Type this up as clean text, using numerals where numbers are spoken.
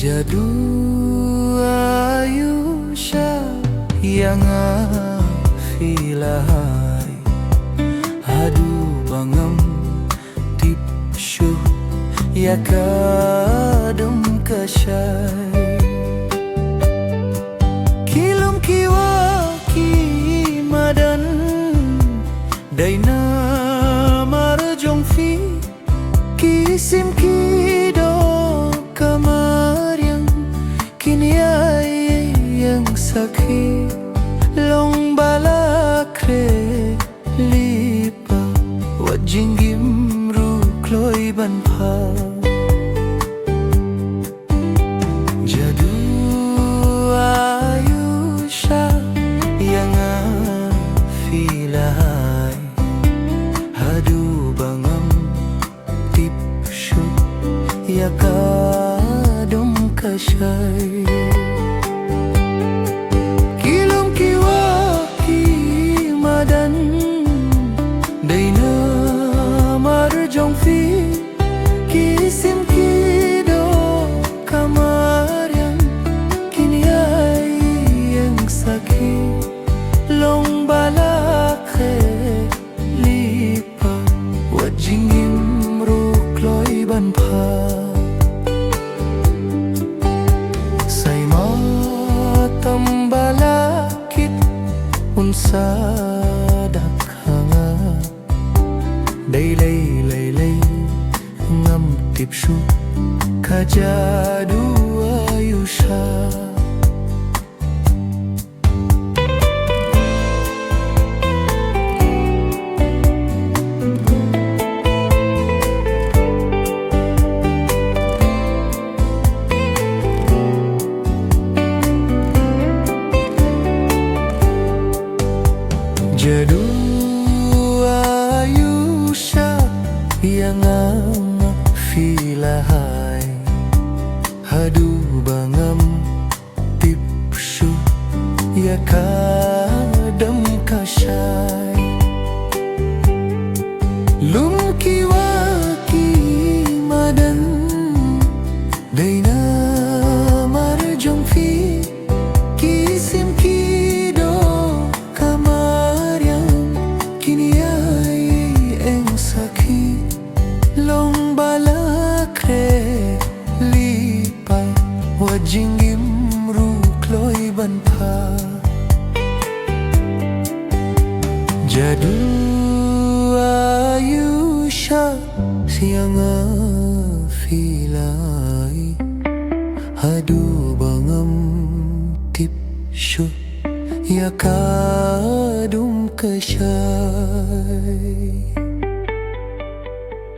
Jadu Ayusha yang filahai Hadu bangam tipshu ya kadum kasyai Kilum kiwa kimadan Daina marjong fi Kisim kido kamar yang Kini ay yang sakhi Long balakre lipa Wajinggim rukloi banpa Jadu Ayusha yang filahai Hadu bangam tipshu ya kadum kasyai Kilum kiwa kimadan Daina marjong fi Kisim kido kamar yang Kini ay yang sakhi Long balakhe lipa Wajingim rukloi banpa Say matambalakit unsa dakhanga Daylay ngam tipshu kajadu Ayusha Jadu Ayusha yang filahai Hadu bangam tipshu ya kadam kasyai Lum kiwa kimadan Daina marjong fi Kisim kido kamar yang Kini ay eng sakhi Long balakre lipa Wajinggim rukloi banpa Jadu Ayusha siang filai Hadu bangam tipshu ya kadum kasyai